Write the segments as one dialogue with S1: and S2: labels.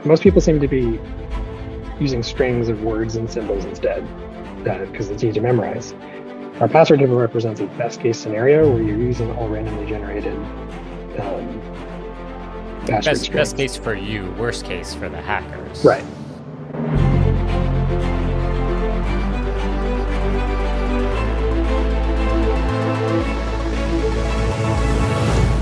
S1: most people seem to be using strings of words and symbols instead, because it's easy to memorize. Our password table represents a best case scenario where you're using all randomly generated password strings.
S2: Best case for you, worst case for the hackers.
S1: Right.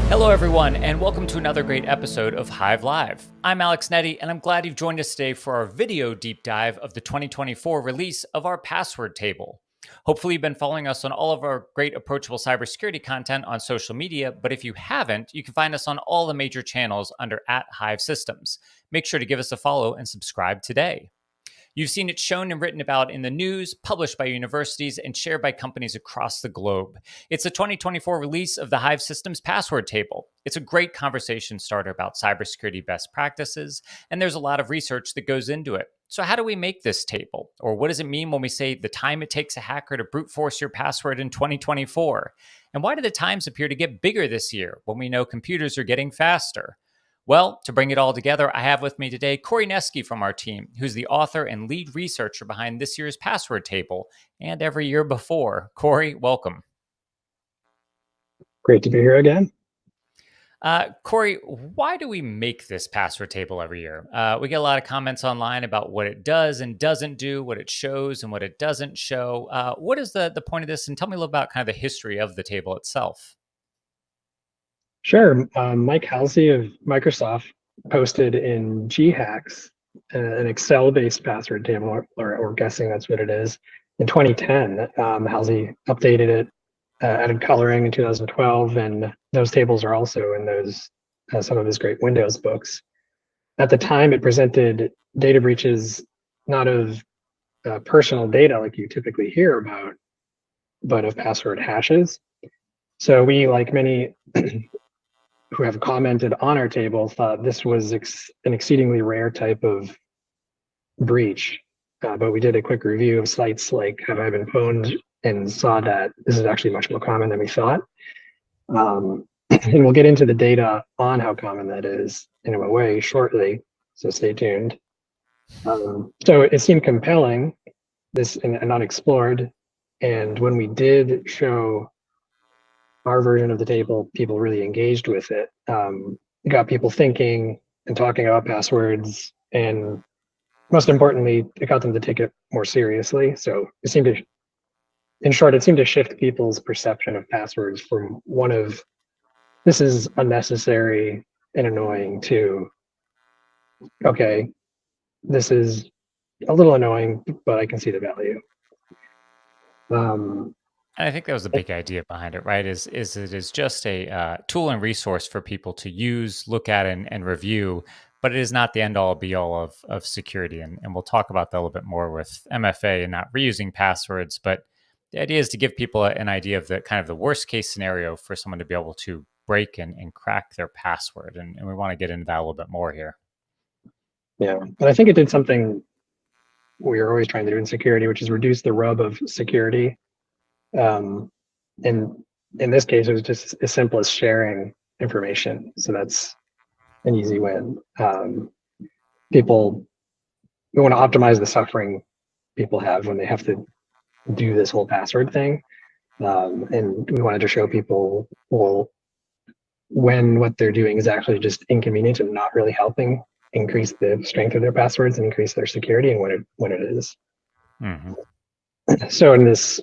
S2: Hello, everyone, and welcome to another great episode of Hive Live. I'm Alex Netty, and I'm glad you've joined us today for our video deep dive of the 2024 release of our password table. Hopefully, you've been following us on all of our great approachable cybersecurity content on social media, but if you haven't, you can find us on all the major channels under @Hive Systems. Make sure to give us a follow and subscribe today. You've seen it shown and written about in the news, published by universities, and shared by companies across the globe. It's a 2024 release of the Hive Systems Password Table. It's a great conversation starter about cybersecurity best practices, and there's a lot of research that goes into it. So how do we make this table? Or what does it mean when we say the time it takes a hacker to brute force your password in 2024? And why do the times appear to get bigger this year when we know computers are getting faster? Well, to bring it all together, I have with me today Corey Neske from our team, who's the author and lead researcher behind this year's password table and every year before. Corey, welcome.
S1: Great to be here again.
S2: Corey, why do we make this password table every year? We get a lot of comments online about what it does and doesn't do, what it shows and what it doesn't show. What is the point of this? And tell me a little about kind of the history of the table itself.
S1: Sure. Mike Halsey of Microsoft posted in GHacks an Excel-based password table, or guessing that's what it is, in 2010. Halsey updated it, added coloring in 2012, and those tables are also in those some of his great Windows books. At the time, it presented data breaches not of personal data like you typically hear about, but of password hashes. So we, like many who have commented on our table, thought this was an exceedingly rare type of breach. But we did a quick review of sites like Have I Been Pwned and saw that this is actually much more common than we thought. And we'll get into the data on how common that is in a way shortly, so stay tuned. So it seemed compelling, this and unexplored. And when we did show our version of the table, people really engaged with it. It got people thinking and talking about passwords, and most importantly, it got them to take it more seriously. So it seemed to, in short, it seemed to shift people's perception of passwords from one of this is unnecessary and annoying to, okay, this is a little annoying, but I can see the value.
S2: And I think that was the big idea behind it, right? Is it is just a tool and resource for people to use, look at, and review, but it is not the end all be all of security. And we'll talk about that a little bit more with MFA and not reusing passwords. But the idea is to give people an idea of the kind of the worst case scenario for someone to be able to break and crack their password. And we want to get into that a little bit more here.
S1: Yeah, but I think it did something we are always trying to do in security, which is reduce the rub of security. And in this case, it was just as simple as sharing information. So that's an easy win. We want to optimize the suffering people have when they have to do this whole password thing. And we wanted to show people, well, when what they're doing is actually just inconvenient and not really helping increase the strength of their passwords and increase their security, and when it is. Mm-hmm. So in this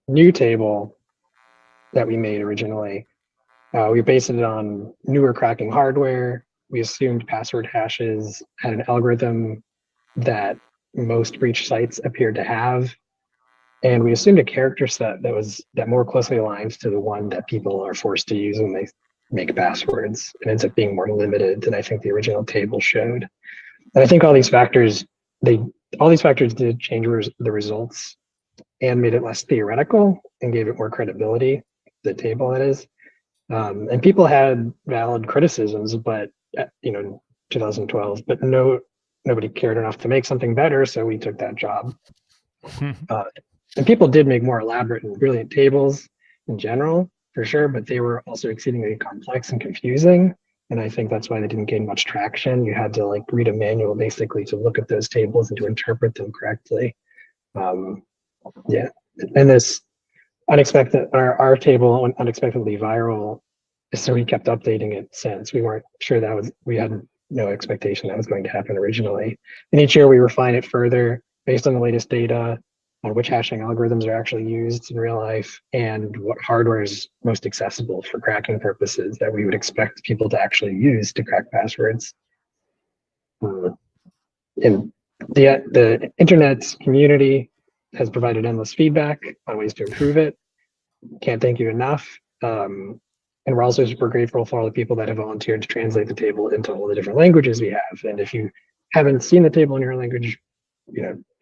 S1: new table that we made originally, we based it on newer cracking hardware. We assumed password hashes had an algorithm that most breach sites appeared to have, and we assumed a character set that more closely aligns to the one that people are forced to use when they make passwords. It ends up being more limited than I think the original table showed. And I think all these factors did change the results and made it less theoretical and gave it more credibility, the table that is. And people had valid criticisms, but 2012, but nobody cared enough to make something better, so we took that job. And people did make more elaborate and brilliant tables in general, for sure, but they were also exceedingly complex and confusing. And I think that's why they didn't gain much traction. You had to like read a manual basically to look at those tables and to interpret them correctly. Yeah. And this unexpected, our table went unexpectedly viral. So we kept updating it since. We weren't sure we had no expectation that was going to happen originally. And each year we refine it further based on the latest data on which hashing algorithms are actually used in real life and what hardware is most accessible for cracking purposes that we would expect people to actually use to crack passwords. And the internet community has provided endless feedback on ways to improve it. Can't thank you enough. And we're also super grateful for all the people that have volunteered to translate the table into all the different languages we have. And if you haven't seen the table in your language,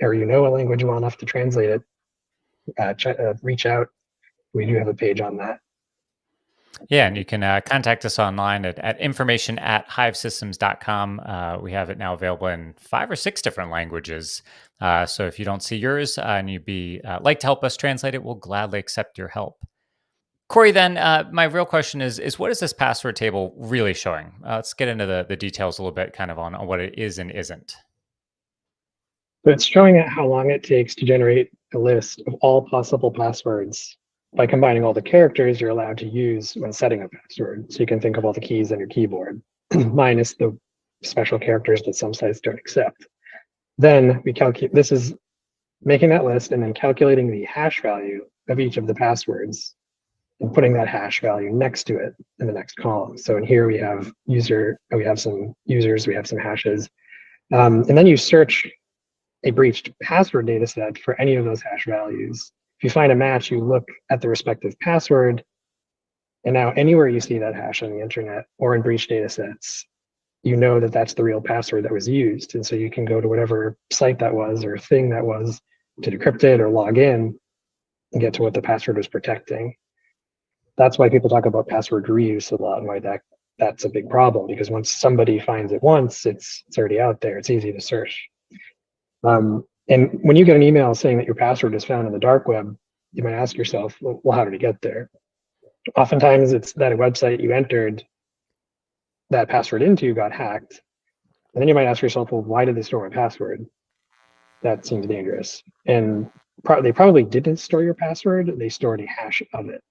S1: or a language well enough to translate it, reach out. We do have a page on that.
S2: Yeah, and you can contact us online at information@hivesystems.com. We have it now available in 5 or 6 different languages. So if you don't see yours and you'd be like to help us translate it, we'll gladly accept your help. Corey, then my real question is what is this password table really showing? Let's get into the details a little bit, kind of on what it is and isn't.
S1: So it's showing how long it takes to generate a list of all possible passwords by combining all the characters you're allowed to use when setting a password. So you can think of all the keys on your keyboard, minus the special characters that some sites don't accept. Then we calculate, this is making that list and then calculating the hash value of each of the passwords and putting that hash value next to it in the next column. So in here we have we have some users, we have some hashes. And then you search a breached password data set for any of those hash values. If you find a match, you look at the respective password. And now anywhere you see that hash on the internet or in breached data sets, you know that that's the real password that was used. And so you can go to whatever site that was or thing that was to decrypt it or log in and get to what the password was protecting. That's why people talk about password reuse a lot and why that's a big problem, because once somebody finds it once, it's already out there. It's easy to search. And when you get an email saying that your password is found in the dark web, you might ask yourself, well, how did it get there? Oftentimes it's that a website you entered that password into got hacked. And then you might ask yourself, well, why did they store my password? That seems dangerous. And they probably didn't store your password. They stored a hash of it.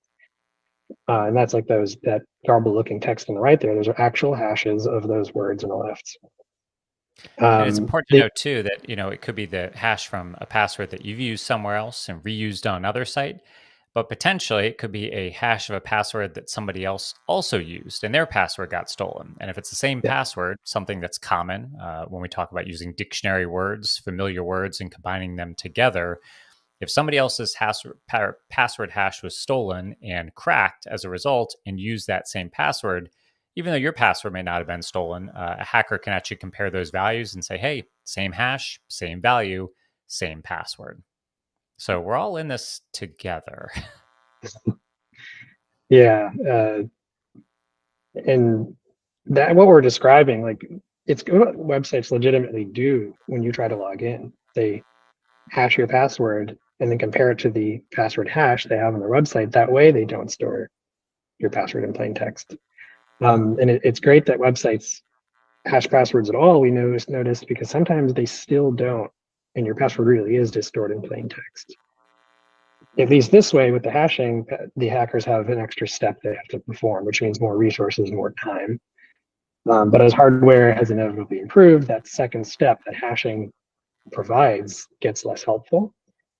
S1: And that's like that garbled looking text on the right there. Those are actual hashes of those words on the left.
S2: And it's important to note too that it could be the hash from a password that you've used somewhere else and reused on another site, but potentially it could be a hash of a password that somebody else also used and their password got stolen. And if it's the same password, something that's common when we talk about using dictionary words, familiar words, and combining them together, if somebody else's password hash was stolen and cracked as a result and used that same password, even though your password may not have been stolen, a hacker can actually compare those values and say, hey, same hash, same value, same password. So we're all in this together.
S1: Yeah. And that what we're describing, like it's what websites legitimately do when you try to log in. They hash your password and then compare it to the password hash they have on their website. That way they don't store your password in plain text. And it's great that websites hash passwords at all, we noticed, because sometimes they still don't, and your password really is just stored in plain text. At least this way, with the hashing, the hackers have an extra step they have to perform, which means more resources, more time. But as hardware has inevitably improved, that second step that hashing provides gets less helpful.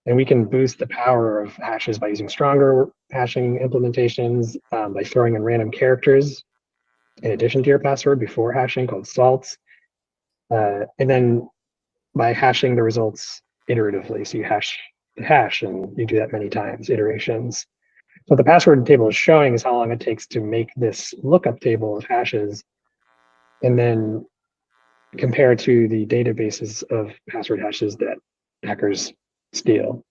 S1: And we can boost the power of hashes by using stronger hashing implementations, by throwing in random characters in addition to your password before hashing, called salts. And then by hashing the results iteratively. So you hash the hash and you do that many times, iterations. So what the password table is showing is how long it takes to make this lookup table of hashes and then compare to the databases of password hashes that hackers steal.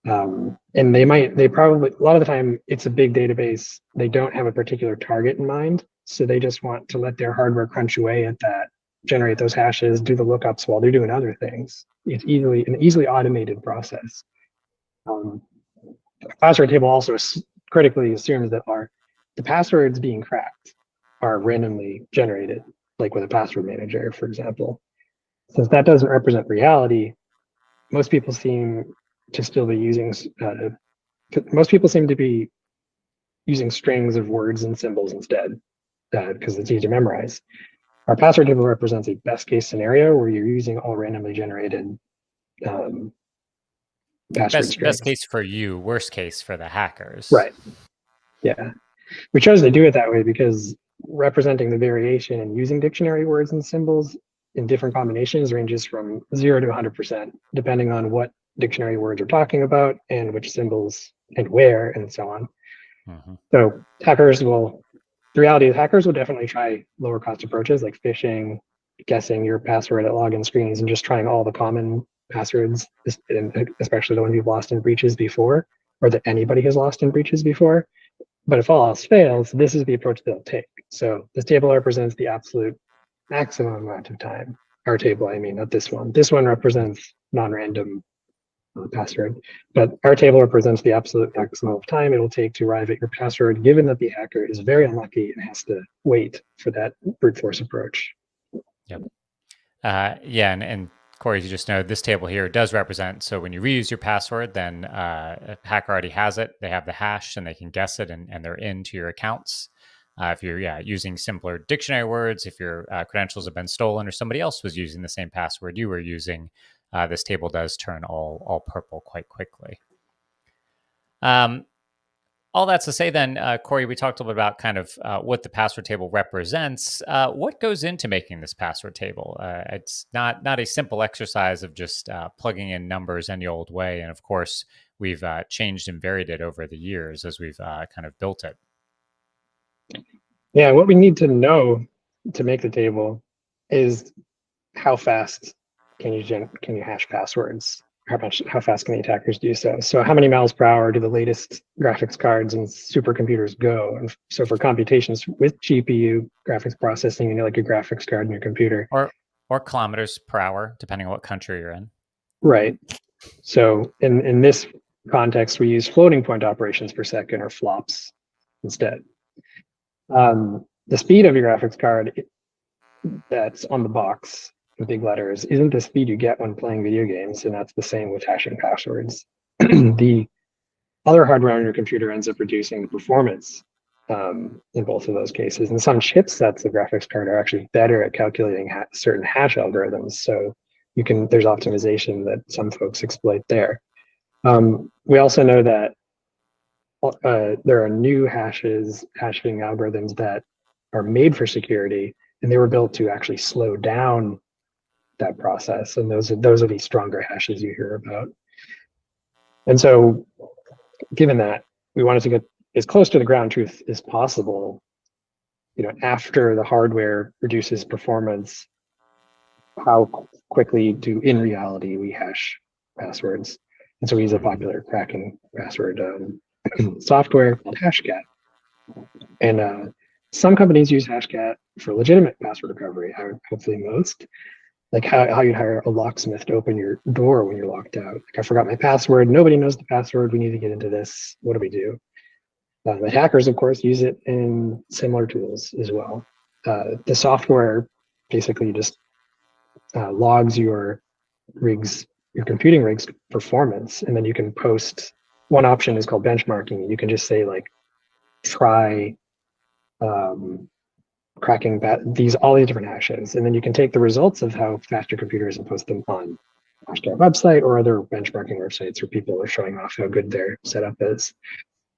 S1: And they probably, a lot of the time it's a big database. They don't have a particular target in mind. So they just want to let their hardware crunch away at that, generate those hashes, do the lookups while they're doing other things. It's an easily automated process. The password table also critically assumes that the passwords being cracked are randomly generated, like with a password manager, for example. Since that doesn't represent reality, most people seem to still be using most people seem to be using strings of words and symbols instead, because it's easy to memorize. Our password table represents a best case scenario where you're using all randomly generated um, password
S2: Best
S1: strings.
S2: case for you, worst case for the hackers.
S1: Right. Yeah. We chose to do it that way because representing the variation and using dictionary words and symbols in different combinations ranges from 0 to 100%, depending on what dictionary words we're talking about and which symbols and where and so on.
S2: Mm-hmm.
S1: So the reality is hackers will definitely try lower cost approaches like phishing, guessing your password at login screens, and just trying all the common passwords, especially the ones you've lost in breaches before, or that anybody has lost in breaches before. But if all else fails, this is the approach they'll take. So this table represents the absolute maximum amount of time. Our table, I mean, not this one. This one represents non-random password, but our table represents the absolute maximum of time it'll take to arrive at your password, given that the hacker is very unlucky and has to wait for that brute force approach.
S2: Yep. Yeah, and Corey, as you just know, this table here does represent. So when you reuse your password, then a hacker already has it. They have the hash and they can guess it, and they're into your accounts. If you're using simpler dictionary words, if your credentials have been stolen or somebody else was using the same password you were using, this table does turn all purple quite quickly. All that's to say then, Corey, we talked a little bit about kind of what the password table represents. What goes into making this password table? It's not a simple exercise of just plugging in numbers any old way. And of course, we've changed and varied it over the years as we've kind of built it.
S1: Yeah, what we need to know to make the table is how fast can you hash passwords? How fast can the attackers do so? So how many miles per hour do the latest graphics cards and supercomputers go? And so for computations with GPU graphics processing, you know, like your graphics card in your computer.
S2: Or kilometers per hour, depending on what country you're in.
S1: Right. So in this context, we use floating point operations per second or flops instead. The speed of your graphics card that's on the box in big letters isn't the speed you get when playing video games, and that's the same with hashing passwords. The other hardware on your computer ends up reducing the performance in both of those cases. And some chipsets of graphics card are actually better at calculating certain hash algorithms. So there's optimization that some folks exploit there. We also know that there are new hashing algorithms that are made for security, and they were built to actually slow down that process. And those are the stronger hashes you hear about. And so, given that, we wanted to get as close to the ground truth as possible. You know, after the hardware reduces performance, how quickly do in reality we hash passwords? And so we use a popular cracking password software called Hashcat. And some companies use Hashcat for legitimate password recovery. Hopefully most, like how you'd hire a locksmith to open your door when you're locked out. Like, I forgot my password. Nobody knows the password. We need to get into this. What do we do? The hackers, of course, use it in similar tools as well. The software basically just logs your computing rig's performance, and then you can post. One option is called benchmarking. You can just say like, try cracking all these different hashes, and then you can take the results of how fast your computer is and post them on Hashcat website or other benchmarking websites where people are showing off how good their setup is.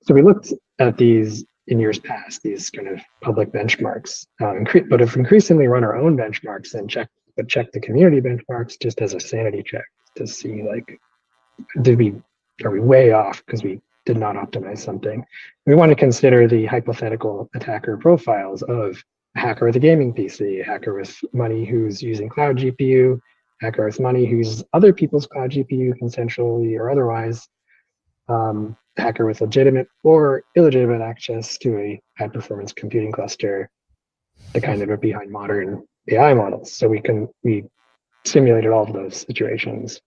S1: So we looked at these in years past, these kind of public benchmarks, but if increasingly run our own benchmarks and check the community benchmarks just as a sanity check to see like, are we way off because we did not optimize something. We want to consider the hypothetical attacker profiles of a hacker with a gaming PC, a hacker with money who's using cloud GPU, hacker with money who uses other people's cloud GPU consensually or otherwise, hacker with legitimate or illegitimate access to a high performance computing cluster, the kind that are behind modern AI models. So we simulated all of those situations.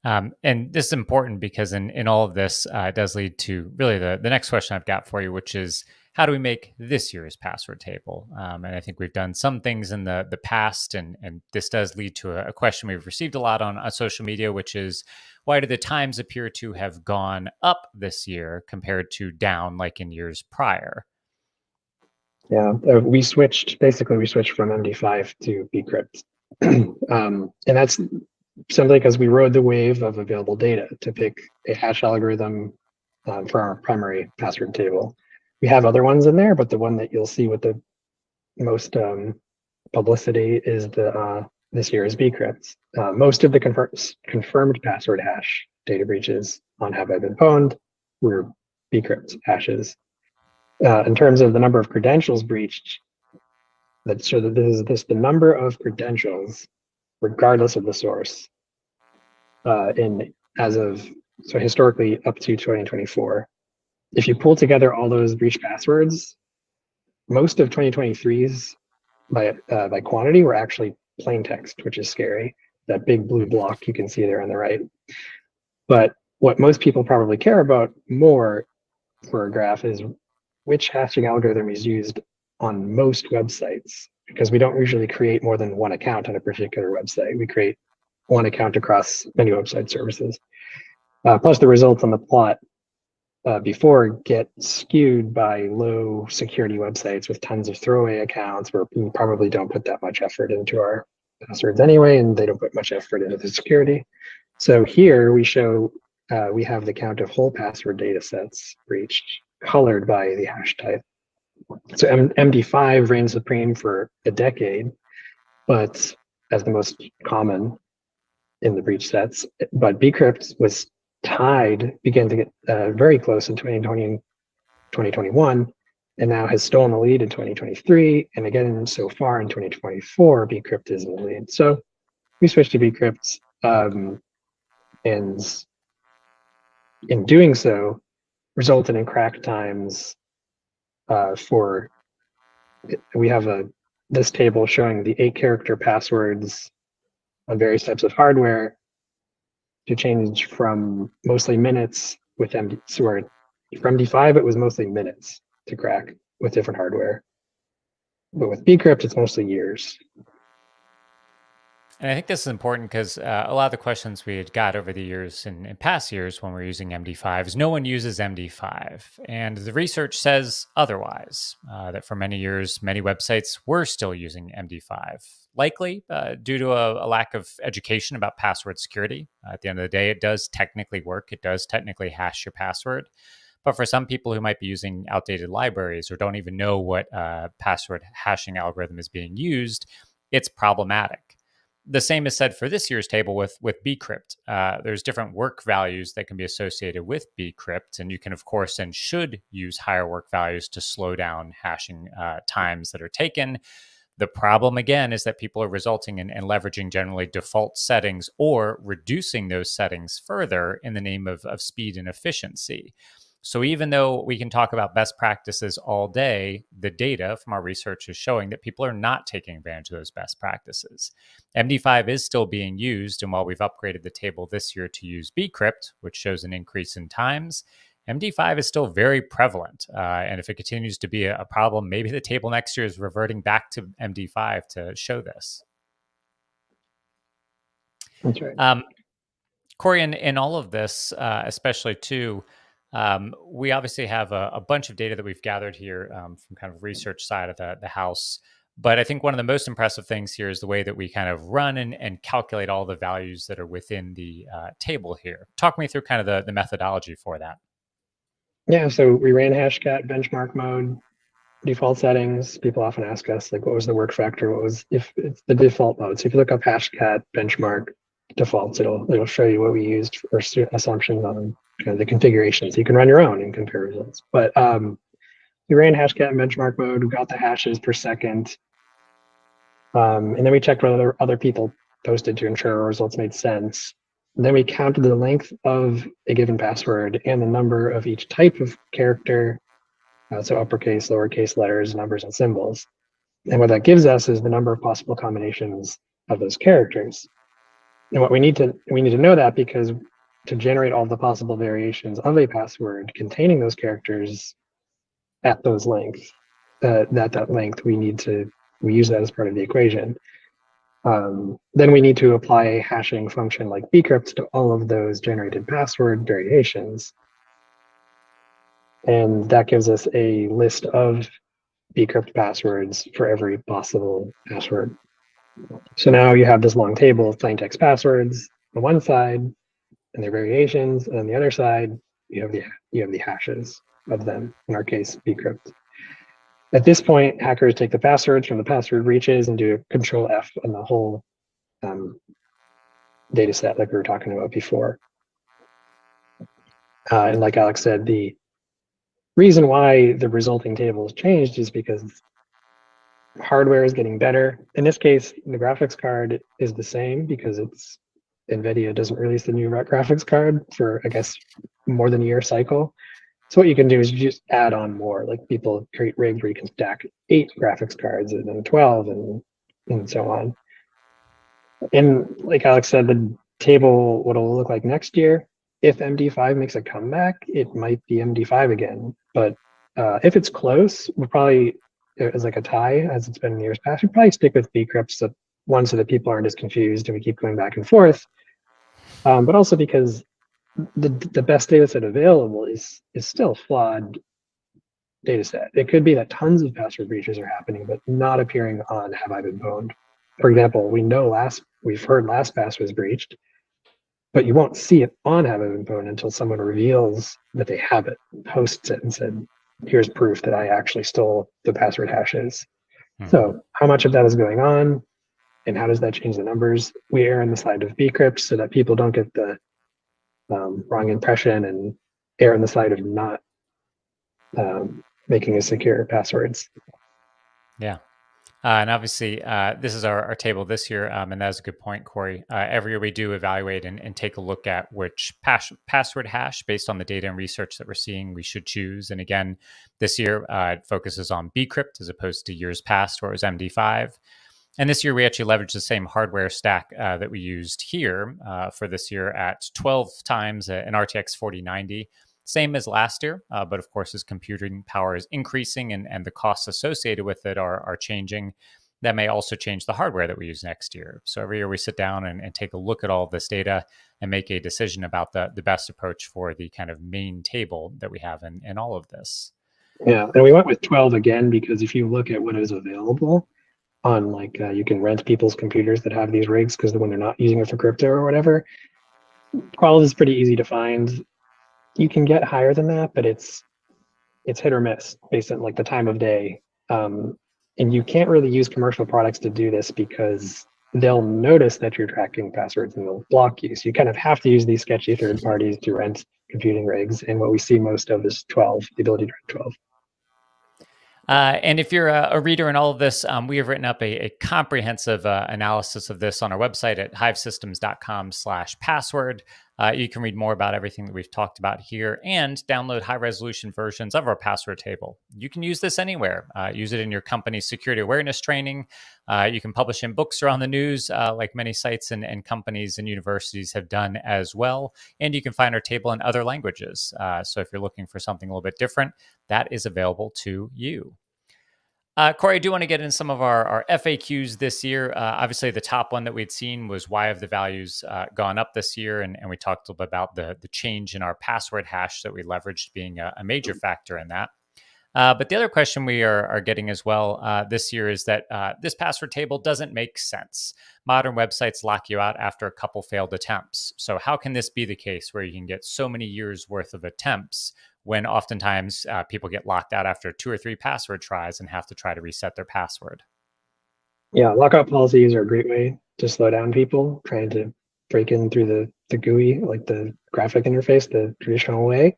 S2: And this is important because in all of this, it does lead to really the next question I've got for you, which is how do we make this year's password table? And I think we've done some things in the past, and this does lead to a question we've received a lot on social media, which is, why do the times appear to have gone up this year compared to down like in years prior?
S1: Yeah, we switched from MD5 to bcrypt. And that's simply because we rode the wave of available data to pick a hash algorithm for our primary password table. We have other ones in there, but the one that you'll see with the most publicity is the this year is bcrypt. Most of the confirmed password hash data breaches on Have I Been Pwned were bcrypt hashes. In terms of the number of credentials breached, that so that this the number of credentials, regardless of the source, in as of so historically up to 2024. If you pull together all those breach passwords, most of 2023's by quantity were actually plain text, which is scary. That big blue block you can see there on the right. But what most people probably care about more for a graph is which hashing algorithm is used on most websites, because we don't usually create more than one account on a particular website. We create one account across many website services. Plus the results on the plot before get skewed by low security websites with tons of throwaway accounts where we probably don't put that much effort into our passwords anyway, and they don't put much effort into the security. So here we show we have the count of whole password data sets breached, colored by the hash type. So MD5 reigned supreme for a decade, but as the most common in the breach sets, but bcrypt was began to get very close in 2020 and 2021, and now has stolen the lead in 2023. And again, so far in 2024, bcrypt is in the lead. So we switched to bcrypt, and in doing so, resulted in crack times for, we have this table showing the 8-character passwords on various types of hardware to change from mostly minutes with MD, so from MD5 it was mostly minutes to crack with different hardware, but with bcrypt it's mostly years.
S2: And I think this is important because a lot of the questions we had got over the years and in past years when we're using MD5 is no one uses MD5. And the research says otherwise, that for many years, many websites were still using MD5, likely due to a lack of education about password security. At the end of the day, it does technically work. It does technically hash your password. But for some people who might be using outdated libraries or don't even know what password hashing algorithm is being used, it's problematic. The same is said for this year's table with bcrypt. There's different work values that can be associated with bcrypt, and you can, of course, and should use higher work values to slow down hashing times that are taken. The problem, again, is that people are resulting in leveraging generally default settings or reducing those settings further in the name of speed and efficiency. So even though we can talk about best practices all day, the data from our research is showing that people are not taking advantage of those best practices. MD5 is still being used, and while we've upgraded the table this year to use bcrypt, which shows an increase in times, MD5 is still very prevalent. And if it continues to be a problem, maybe the table next year is reverting back to MD5 to show this.
S1: That's right.
S2: Corey, in all of this, especially too, we obviously have a bunch of data that we've gathered here from kind of research side of the house. But I think one of the most impressive things here is the way that we kind of run and calculate all the values that are within the table here. Talk me through kind of the methodology for that.
S1: Yeah, so we ran hashcat benchmark mode, default settings. People often ask us, like, what was the work factor? What was, if it's the default mode? So if you look up hashcat benchmark defaults, it'll show you what we used for assumptions on kind of the configuration. So you can run your own and compare results. But we ran hashcat in benchmark mode. We got the hashes per second. And then we checked whether other people posted to ensure our results made sense. And then we counted the length of a given password and the number of each type of character, so uppercase, lowercase letters, numbers, and symbols. And what that gives us is the number of possible combinations of those characters. And what we need to know that, because to generate all the possible variations of a password containing those characters, at those lengths. That length, we use that as part of the equation. Then we need to apply a hashing function like bcrypt to all of those generated password variations. And that gives us a list of bcrypt passwords for every possible password. So now you have this long table of plain text passwords on one side and their variations, and on the other side, you have the hashes of them, in our case, bcrypt. At this point, hackers take the passwords from the password breaches and do a control F on the whole data set like we were talking about before. And like Alex said, the reason why the resulting table has changed is because hardware is getting better. In this case, the graphics card is the same because NVIDIA doesn't release the new graphics card for, I guess, more than a year cycle. So what you can do is you just add on more. Like people create rigs where you can stack 8 graphics cards and then 12 and so on. And like Alex said, the table, what it'll look like next year, if MD5 makes a comeback, it might be MD5 again. But if it's close, we'll probably, as like a tie, as it's been in years past, we'll probably stick with bcrypt, so one, so that people aren't as confused and we keep going back and forth. But also because the best data set available is still flawed data set. It could be that tons of password breaches are happening, but not appearing on Have I Been Pwned. For example, we've heard LastPass was breached, but you won't see it on Have I Been Pwned until someone reveals that they have it, posts it, and said, "Here's proof that I actually stole the password hashes." Mm-hmm. So, how much of that is going on, and how does that change the numbers? We err on the side of bcrypt so that people don't get the wrong impression, and err on the side of not making as secure passwords.
S2: Yeah. And obviously, this is our table this year, and that's a good point, Corey. Every year we do evaluate and take a look at which password hash, based on the data and research that we're seeing, we should choose. And again, this year it focuses on bcrypt as opposed to years past where it was MD5. And this year we actually leveraged the same hardware stack that we used here for this year at 12 times an RTX 4090. Same as last year, but of course, as computing power is increasing and the costs associated with it are changing, that may also change the hardware that we use next year. So every year we sit down and take a look at all of this data and make a decision about the best approach for the kind of main table that we have in all of this.
S1: Yeah, and we went with 12 again because if you look at what is available on, like, you can rent people's computers that have these rigs because when they're not using it for crypto or whatever, 12 is pretty easy to find. You can get higher than that, but it's hit or miss based on like the time of day. And you can't really use commercial products to do this because they'll notice that you're tracking passwords and they'll block you. So you kind of have to use these sketchy third parties to rent computing rigs. And what we see most of is 12, the ability to rent 12.
S2: And if you're a reader in all of this, we have written up a comprehensive analysis of this on our website at hivesystems.com/password. You can read more about everything that we've talked about here and download high-resolution versions of our password table. You can use this anywhere. Use it in your company's security awareness training. You can publish in books or on the news, like many sites and companies and universities have done as well. And you can find our table in other languages. So if you're looking for something a little bit different, that is available to you. Corey, I do want to get in some of our FAQs this year. Obviously, the top one that we'd seen was why have the values gone up this year? And we talked a little bit about the change in our password hash that we leveraged being a major factor in that. But the other question we are getting as well this year is that this password table doesn't make sense. Modern websites lock you out after a couple failed attempts. So how can this be the case where you can get so many years worth of attempts when oftentimes people get locked out after 2 or 3 password tries and have to try to reset their password?
S1: Yeah, lockout policies are a great way to slow down people trying to break in through the GUI, like the graphic interface, the traditional way.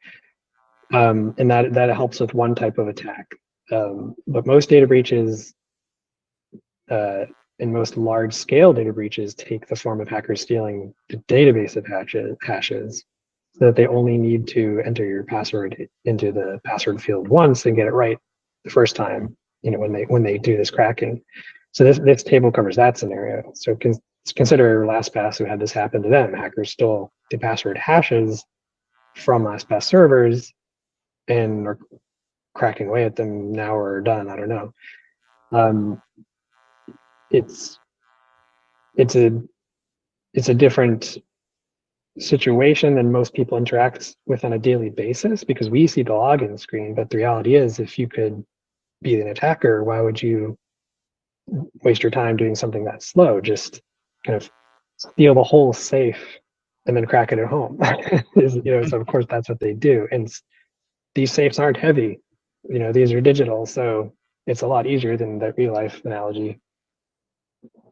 S1: And that helps with one type of attack. But most data breaches and most large-scale data breaches take the form of hackers stealing the database of hashes so that they only need to enter your password into the password field once and get it right the first time, when they do this cracking. So this table covers that scenario. So consider LastPass, who had this happen to them. Hackers stole the password hashes from LastPass servers and cracking away at them now or done. I don't know. Um, it's it's a it's a different situation than most people interact with on a daily basis because we see the login screen. But the reality is, if you could be an attacker, why would you waste your time doing something that slow? Just kind of steal the whole safe and then crack it at home. So of course that's what they do. And these safes aren't heavy. These are digital, so it's a lot easier than the real life analogy.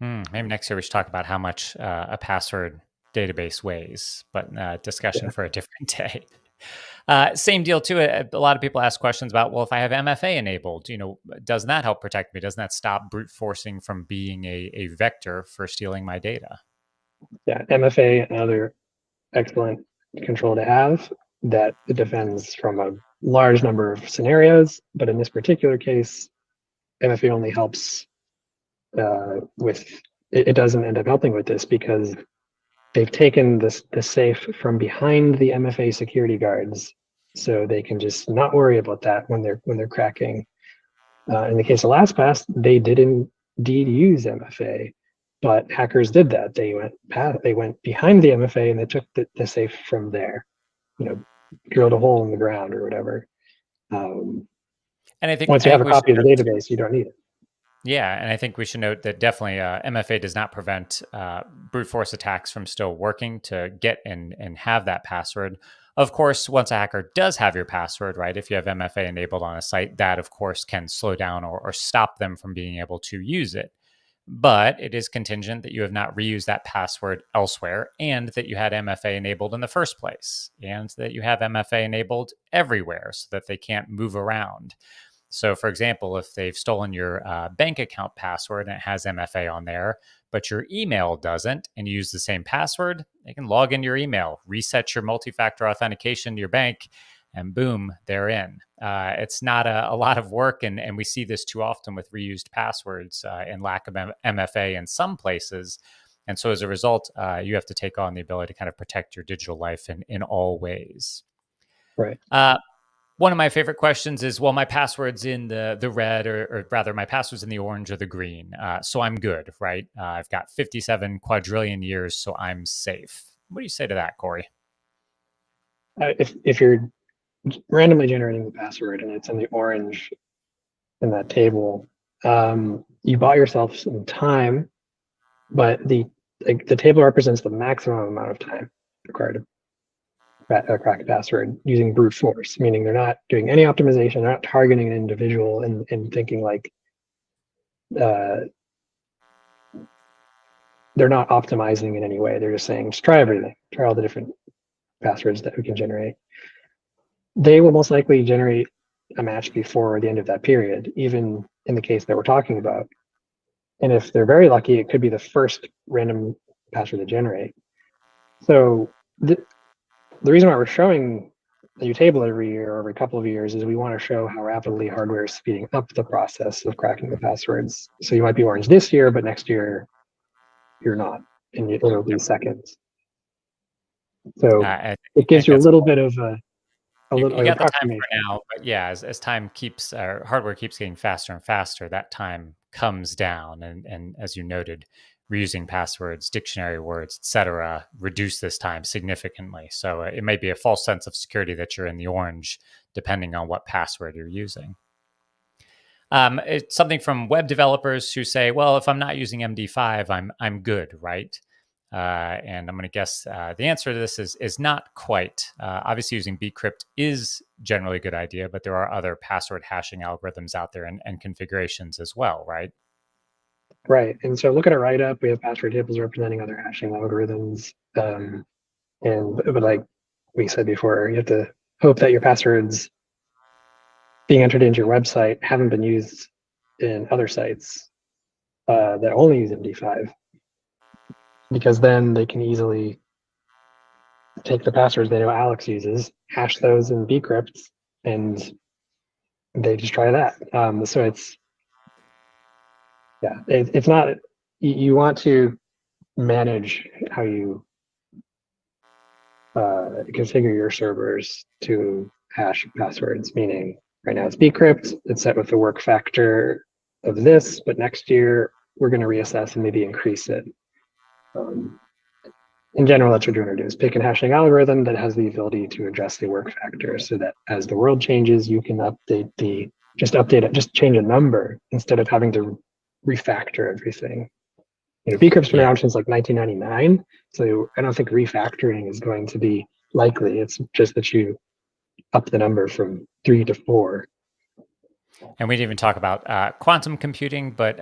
S2: Maybe next year we should talk about how much a password database weighs, but discussion
S1: Yeah.
S2: for a different day. Same deal too. A lot of people ask questions about, well, if I have MFA enabled, doesn't that help protect me? Doesn't that stop brute forcing from being a vector for stealing my data?
S1: Yeah, MFA, another excellent control to have that it defends from a large number of scenarios. But in this particular case, MFA only helps with it doesn't end up helping with this because they've taken the safe from behind the MFA security guards, so they can just not worry about that when they're cracking. In the case of LastPass, they did indeed use MFA, but hackers did that. They went behind the MFA and they took the safe from there. Drilled a hole in the ground or whatever.
S2: And I think
S1: Once you have a copy of the database, you don't need it.
S2: Yeah, and I think we should note that definitely MFA does not prevent brute force attacks from still working to get and have that password. Of course, once a hacker does have your password, right, if you have MFA enabled on a site, that of course can slow down or stop them from being able to use it. But it is contingent that you have not reused that password elsewhere and that you had MFA enabled in the first place and that you have MFA enabled everywhere so that they can't move around. So, for example, if they've stolen your bank account password and it has MFA on there, but your email doesn't, and you use the same password, they can log into your email, reset your multi-factor authentication to your bank, and boom, they're in. It's not a lot of work, and we see this too often with reused passwords and lack of MFA in some places. And so as a result, you have to take on the ability to kind of protect your digital life in all ways.
S1: Right.
S2: One of my favorite questions is, well, my password's in the red, or rather, my password's in the orange or the green, so I'm good, right? I've got 57 quadrillion years, so I'm safe. What do you say to that, Corey?
S1: If you're randomly generating the password and it's in the orange in that table, you bought yourself some time, but the table represents the maximum amount of time required to crack a password using brute force, meaning they're not doing any optimization, they're not targeting an individual and thinking like they're not optimizing in any way. They're just saying, just try everything, try all the different passwords that we can generate. They will most likely generate a match before the end of that period, even in the case that we're talking about. And if they're very lucky, it could be the first random password they generate. So the reason why we're showing a new table every year or every couple of years is we want to show how rapidly hardware is speeding up the process of cracking the passwords. So you might be orange this year, but next year you're not, and it'll be seconds. So it gives you a little bit of a little
S2: you got the time
S1: approximation.
S2: for now, but yeah, as time keeps, hardware keeps getting faster and faster, that time comes down. And as you noted, reusing passwords, dictionary words, etc., reduce this time significantly. So it may be a false sense of security that you're in the orange, depending on what password you're using. It's something from web developers who say, well, if I'm not using MD5, I'm good, right? And I'm going to guess the answer to this is not quite. Obviously, using bcrypt is generally a good idea, but there are other password hashing algorithms out there and configurations as well, right?
S1: Right. And so look at a write-up. We have password tables representing other hashing algorithms. But like we said before, you have to hope that your passwords being entered into your website haven't been used in other sites that only use MD5, because then they can easily take the passwords they know Alex uses, hash those in bcrypt, and they just try that. So it's not, you want to manage how you configure your servers to hash passwords, meaning Right now it's bcrypt. It's set with the work factor of this, but next year we're going to reassess and maybe increase it. In general, that's what you're going to do is pick a hashing algorithm that has the ability to adjust the work factor so that as the world changes, you can update it, just change a number instead of having to refactor everything. Bcrypt's been around since like 1999, so I don't think refactoring is going to be likely. It's just that you up the number from 3 to 4.
S2: And we didn't even talk about quantum computing, but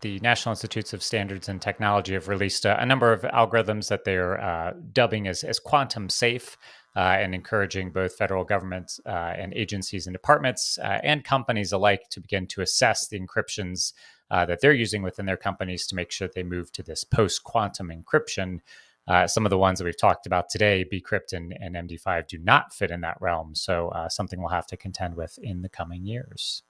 S2: the National Institutes of Standards and Technology have released a number of algorithms that they're dubbing as quantum safe and encouraging both federal governments and agencies and departments and companies alike to begin to assess the encryptions that they're using within their companies to make sure that they move to this post-quantum encryption. Some of the ones that we've talked about today, bcrypt and MD5, do not fit in that realm. So something we'll have to contend with in the coming years.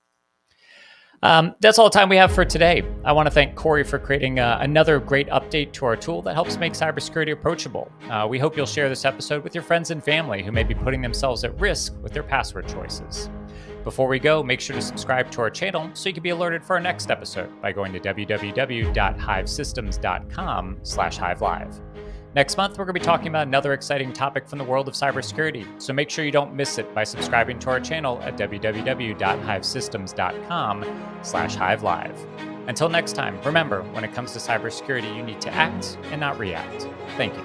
S2: That's all the time we have for today. I want to thank Corey for creating another great update to our tool that helps make cybersecurity approachable. We hope you'll share this episode with your friends and family who may be putting themselves at risk with their password choices. Before we go, make sure to subscribe to our channel so you can be alerted for our next episode by going to www.hivesystems.com/HiveLive. Next month, we're going to be talking about another exciting topic from the world of cybersecurity, so make sure you don't miss it by subscribing to our channel at www.hivesystems.com/HiveLive. Until next time, remember, when it comes to cybersecurity, you need to act and not react. Thank you.